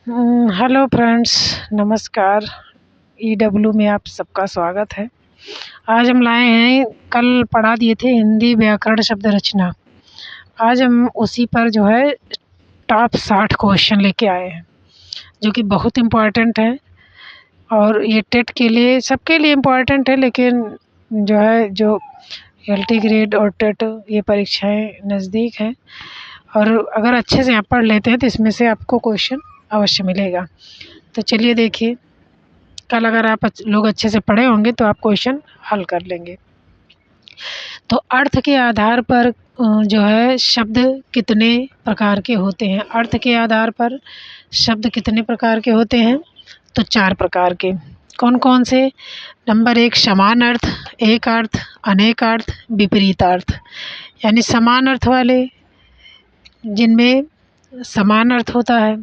Hello friends, नमस्कार। EW में आप सबका स्वागत है। आज हम लाए हैं, कल पढ़ा दिए थे हिंदी व्याकरण शब्द रचना। आज हम उसी पर जो है टॉप 60 क्वेश्चन लेके आए हैं, जो कि बहुत इम्पोर्टेंट है। और ये टेट के लिए, सबके लिए इम्पोर्टेंट है, लेकिन जो एलटी ग्रेड और टेट ये परीक्षाएं नज़दीक हैं, और अगर अच्छे से आप पढ़ लेते हैं तो इसमें से आपको क्वेश्चन अवश्य मिलेगा। तो चलिए देखिए, कल अगर आप लोग अच्छे से पढ़े होंगे तो आप क्वेश्चन हल कर लेंगे। तो अर्थ के आधार पर जो है शब्द कितने प्रकार के होते हैं? अर्थ के आधार पर शब्द कितने प्रकार के होते हैं? तो 4 प्रकार के। कौन कौन से? नंबर 1 समान अर्थ, एक अर्थ, अनेक अर्थ, विपरीत अर्थ। यानी समान अर्थ वाले, जिनमें समान अर्थ होता है,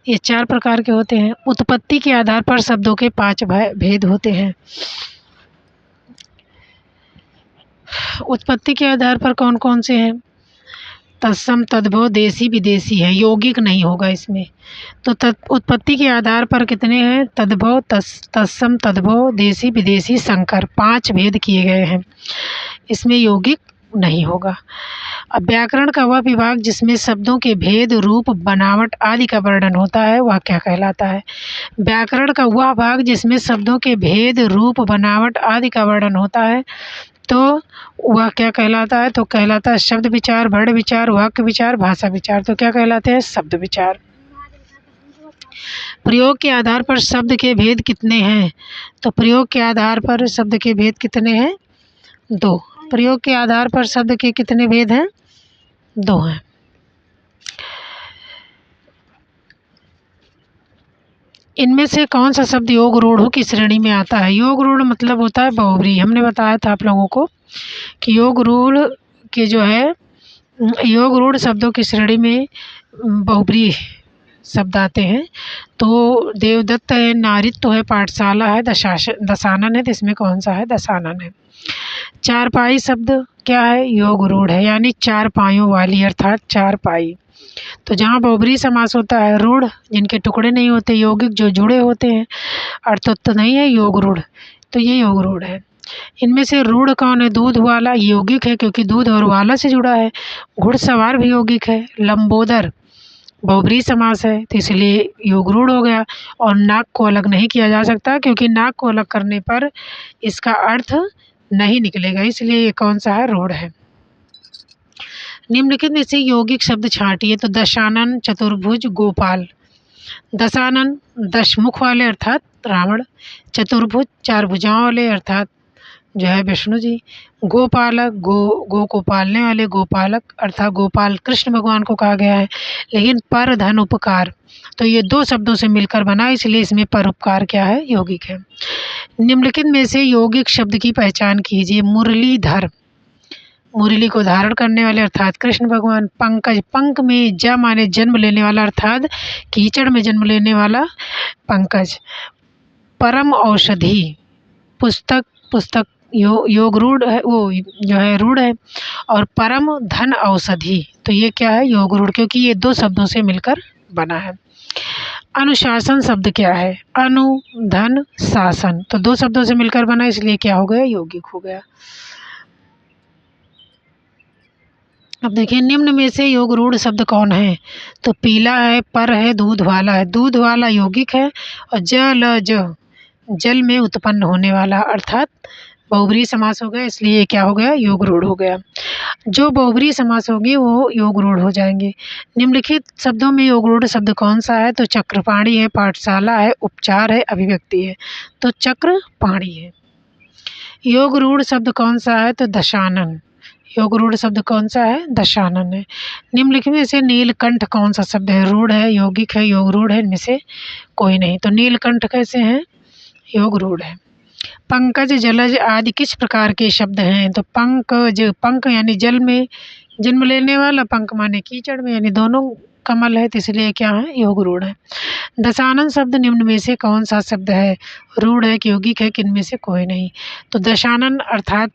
ये 4 प्रकार के होते हैं। उत्पत्ति के आधार पर शब्दों के 5 भेद होते हैं। उत्पत्ति के आधार पर कौन कौन से हैं? तत्सम, तद्भव, देसी, विदेशी है। यौगिक नहीं होगा इसमें। तो उत्पत्ति के आधार पर कितने हैं? तद्भव, तत्सम, तद्भव, देसी, विदेशी, संकर, 5 भेद किए गए हैं। इसमें यौगिक नहीं होगा। अब व्याकरण का वह विभाग जिसमें शब्दों के भेद, रूप, बनावट आदि का वर्णन होता है, वह क्या कहलाता है? व्याकरण का वह भाग जिसमें शब्दों के भेद, रूप, बनावट आदि का वर्णन होता है, तो वह क्या कहलाता है? तो कहलाता है शब्द विचार, वर्ण विचार, वाक्य विचार, भाषा विचार। तो क्या कहलाते हैं? शब्द विचार। प्रयोग के आधार पर शब्द के भेद कितने हैं? तो प्रयोग के आधार पर शब्द के भेद कितने हैं? 2। प्रयोग के आधार पर शब्द के कितने भेद हैं? 2 हैं। इनमें से कौन सा शब्द योग रूढ़ों की श्रेणी में आता है? योग रूढ़ मतलब होता है बहुब्री। हमने बताया था आप लोगों को कि योग रूढ़ के जो है, योग रूढ़ शब्दों की श्रेणी में बहुब्री शब्द आते हैं। तो देवदत्त है, नारित्व है, पाठशाला है, दशानन है। तो इसमें कौन सा है? दशानन है। चारपाई शब्द क्या है? योग रूढ़ है, यानी 4 पायों वाली, अर्थात 4 पाई। तो जहाँ बहुब्री समास होता है, रूढ़ जिनके टुकड़े नहीं होते, यौगिक जो जुड़े होते हैं, अर्थोक्त नहीं है, योग रूढ़, तो ये योग रूढ़ है। इनमें से रूढ़ कौन है? दूध वाला यौगिक है, क्योंकि दूध और वाला से जुड़ा है। घुड़सवार भी यौगिक है। लंबोदर बहुब्री समास है, तो इसलिए योग रूढ़ हो गया। और नाक को अलग नहीं किया जा सकता, क्योंकि नाक को अलग करने पर इसका अर्थ नहीं निकलेगा, इसलिए ये कौन सा है? रूढ़ है। निम्नलिखित में से यौगिक शब्द छांटिए। तो दशानन, चतुर्भुज, गोपाल। दशानन 10 मुख वाले, अर्थात रावण। चतुर्भुज 4 भुजाओं वाले, अर्थात जो है विष्णु जी। गोपालक गो को पालने वाले, गोपालक अर्थात गोपाल कृष्ण भगवान को कहा गया है। लेकिन पर, धन, उपकार, तो ये 2 शब्दों से मिलकर बना, इसलिए इसमें परोपकार क्या है? यौगिक है। निम्नलिखित में से यौगिक शब्द की पहचान कीजिए। मुरलीधर, मुरली को धारण करने वाले, अर्थात कृष्ण भगवान। पंकज, पंक में ज माने जन्म लेने वाला, अर्थात कीचड़ में जन्म लेने वाला पंकज। परम औषधि, पुस्तक, पुस्तक योग रूढ़ है, वो जो है रूढ़ है। और परम धन औषधि, तो ये क्या है? योग रूढ़, क्योंकि ये 2 शब्दों से मिलकर बना है। अनुशासन शब्द क्या है? अनु, धन, शासन, तो 2 शब्दों से मिलकर बना, इसलिए क्या हो गया? यौगिक हो गया। अब देखिए, निम्न में से योग रूढ़ शब्द कौन है? तो पीला है, पर है, दूध वाला है। दूध वाला यौगिक है। और जल में उत्पन्न होने वाला, अर्थात बहुब्री समास हो गया, इसलिए ये क्या हो गया? योग रूढ़ हो गया। जो बहुब्री समास होगी वो योग रूढ़ हो जाएंगे। निम्नलिखित शब्दों में योग रूढ़ शब्द कौन सा है? तो चक्रपाणी है, पाठशाला है, उपचार है, अभिव्यक्ति है। तो चक्रपाणी है। योग रूढ़ शब्द कौन सा है? तो दशानन। योग रूढ़ शब्द कौन सा है? दशानन है। निम्नलिखित में से नीलकंठ कौन सा शब्द है? रूढ़ है, यौगिक है, योग रूढ़ है, इनमें से कोई नहीं। तो नीलकंठ कैसे हैं? योग रूढ़ है। पंकज, जलज आदि किस प्रकार के शब्द हैं? तो पंकज, पंक यानी जल में जन्म लेने वाला, पंक माने कीचड़ में, यानी दोनों कमल है, तो इसलिए क्या है? योग रूढ़ है। दशानन शब्द निम्न में से कौन सा शब्द है? रूढ़ है कि यौगिक है कि इनमें से कोई नहीं। तो दशानन अर्थात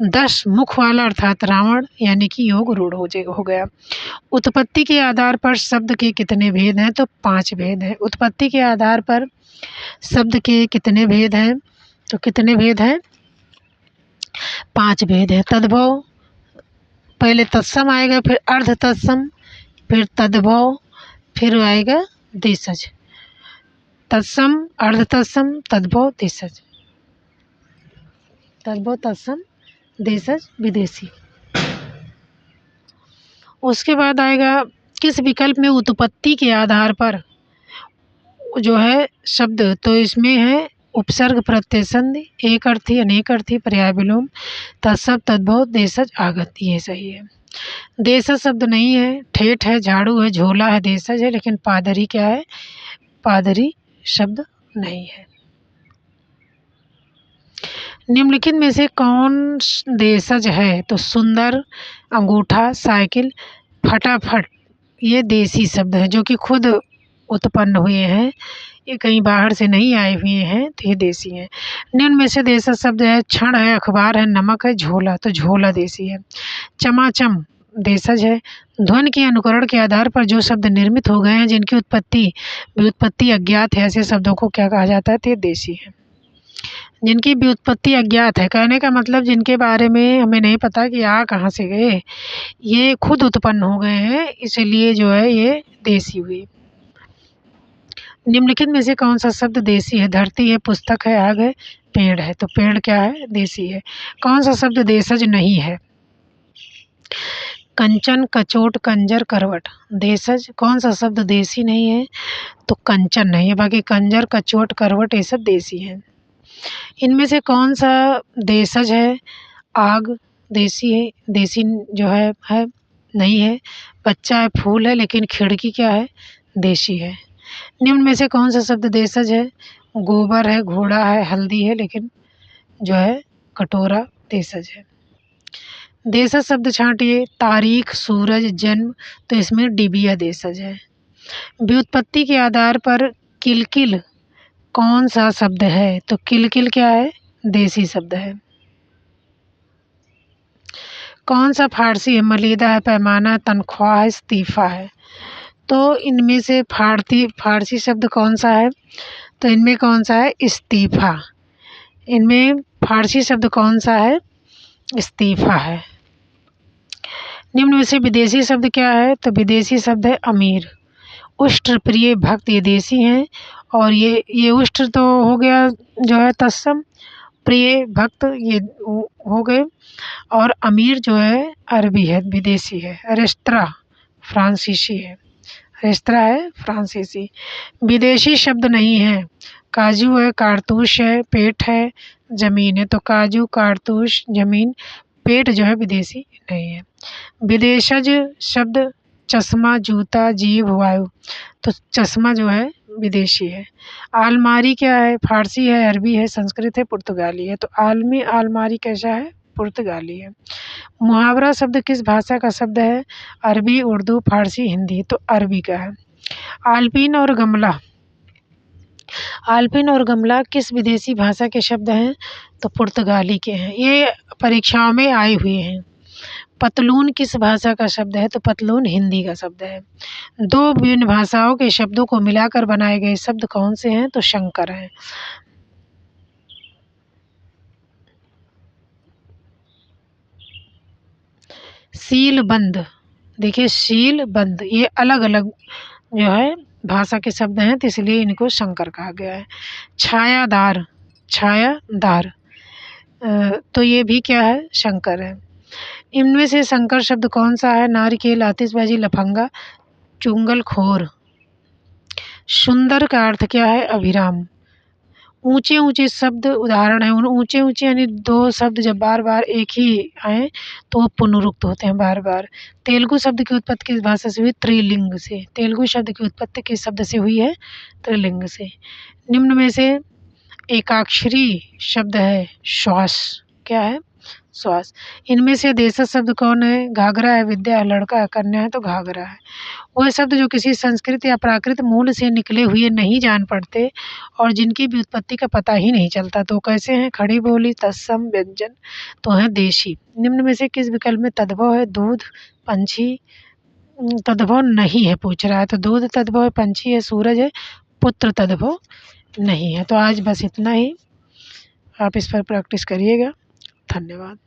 10 मुख वाला अर्थात रावण यानी कि योग रूढ़ हो गया। उत्पत्ति के आधार पर शब्द के कितने भेद हैं? तो 5 भेद हैं। उत्पत्ति के आधार पर शब्द के कितने भेद हैं? तो कितने भेद हैं? 5 भेद हैं। तद्भव, पहले तत्सम आएगा, फिर अर्ध तत्सम, फिर तद्भव, फिर आएगा देशज। तत्सम, अर्ध तत्सम, तद्भव, देशज। तद्भव, तत्सम, देशज, विदेशी। उसके बाद आएगा किस विकल्प में उत्पत्ति के आधार पर जो है शब्द, तो इसमें है उपसर्ग प्रत्यय संधि, एक अर्थी, अनेक अर्थी, पर्याय विलोम, तत्सम, तद्भव, देशज, आगत, ये सही है। देशज शब्द नहीं है, ठेठ है, झाड़ू है, झोला है, देशज है, लेकिन पादरी क्या है? पादरी शब्द नहीं है। निम्नलिखित में से कौन देशज है? तो सुंदर, अंगूठा, साइकिल, फटाफट, ये देसी शब्द हैं जो कि खुद उत्पन्न हुए हैं, ये कहीं बाहर से नहीं आए हुए हैं, तो ये देसी हैं। निम्न में से देशज शब्द है क्षण है, अखबार है, नमक है, झोला, तो झोला देसी है। चमाचम देशज है। ध्वनि के अनुकरण के आधार पर जो शब्द निर्मित हो गए हैं जिनकी व्युत्पत्ति अज्ञात है, ऐसे शब्दों को क्या कहा जाता है? तो ये देसी है। जिनकी व्युत्पत्ति अज्ञात है, कहने का मतलब जिनके बारे में हमें नहीं पता कि आ कहाँ से गए, ये खुद उत्पन्न हो गए हैं, इसलिए जो है ये देसी हुई। निम्नलिखित में से कौन सा शब्द देसी है? धरती है, पुस्तक है, आग है, पेड़ है, तो पेड़ क्या है? देसी है। कौन सा शब्द देशज नहीं है? कंचन, कचोट, कंजर, करवट, देशज। कौन सा शब्द देसी नहीं है? तो कंचन नहीं है, बाकी कंजर, कचोट, करवट ये सब देसी हैं। इनमें से कौन सा देशज है? आग देसी है, देसी जो है नहीं है। बच्चा है, फूल है, लेकिन खिड़की क्या है? देशी है। निम्न में से कौन सा शब्द देशज है? गोबर है, घोड़ा है, हल्दी है, लेकिन जो है कटोरा देशज है। देशज शब्द छांटिए। तारीख, सूरज, जन्म, तो इसमें डिबिया देशज है। व्युत्पत्ति के आधार पर किलकिल कौन सा शब्द है? तो किलकिल क्या है? देसी शब्द है। कौन सा फारसी है? मलीदा है, पैमाना, तनख्वाह है, इस्तीफा है, तो इनमें से फारसी शब्द कौन सा है? तो इनमें कौन सा है? इस्तीफा। इनमें फारसी शब्द कौन सा है? इस्तीफा है। निम्न में से विदेशी शब्द क्या है? तो विदेशी शब्द है अमीर, उष्ट्र, प्रिय, भक्त, ये देसी हैं। और ये उष्ट्र तो हो गया जो है तत्सम, प्रिय, भक्त ये हो गए, और अमीर जो है अरबी है, विदेशी है। रेस्तरा फ्रांसीसी है, रेस्तरा है फ्रांसीसी। विदेशी शब्द नहीं है। काजू है, कारतूस है, पेट है, ज़मीन है, तो काजू, कारतूस, ज़मीन, पेट जो है विदेशी नहीं है। विदेशज शब्द चश्मा, जूता, जीभ, वायु, तो चश्मा जो है विदेशी है। आलमारी क्या है? फारसी है, अरबी है, संस्कृत है, पुर्तगाली है, तो आलमारी कैसा है? पुर्तगाली है। मुहावरा शब्द किस भाषा का शब्द है? अरबी, उर्दू, फारसी, हिंदी, तो अरबी का है। आलपीन और गमला, आलपीन और गमला किस विदेशी भाषा के शब्द हैं? तो पुर्तगाली के हैं, ये परीक्षाओं में आए हुए हैं। पतलून किस भाषा का शब्द है? तो पतलून हिंदी का शब्द है। दो विभिन्न भाषाओं के शब्दों को मिलाकर बनाए गए शब्द कौन से हैं? तो शंकर हैं। सीलबंद, देखिए सीलबंद, ये अलग अलग जो है भाषा के शब्द हैं, तो इसलिए इनको शंकर कहा गया है। छायादार, छायादार, तो ये भी क्या है? शंकर है। इनमें से संकर शब्द कौन सा है? नारिकेल, आतिशबाजी, लफंगा, चुंगलखोर। सुंदर का अर्थ क्या है? अभिराम। ऊंचे ऊंचे शब्द उदाहरण है, उन ऊंचे ऊंचे यानी दो शब्द जब बार बार एक ही आए तो वो पुनरुक्त होते हैं बार बार। तेलुगु शब्द की उत्पत्ति किस भाषा से हुई? त्रिलिंग से। तेलुगु शब्द की उत्पत्ति किस शब्द से हुई है? त्रिलिंग से। निम्न में से एकाक्षरी शब्द है श्वास, क्या है? श्वास। इनमें से देशज शब्द कौन है? घाघरा है, विद्या है, लड़का है, कन्या है, तो घाघरा है। वह शब्द जो किसी संस्कृत या प्राकृत मूल से निकले हुए नहीं जान पड़ते और जिनकी व्युत्पत्ति का पता ही नहीं चलता। तो कैसे हैं? खड़ी बोली, तत्सम व्यंजन तो हैं देशी। निम्न में से किस विकल्प में तद्भव है? दूध, पंछी तद्भव नहीं है पूछ रहा है। तो दूध तद्भव है, पंछी है, सूरज है, पुत्र तद्भव नहीं है। तो आज बस इतना ही। आप इस पर प्रैक्टिस करिएगा। धन्यवाद।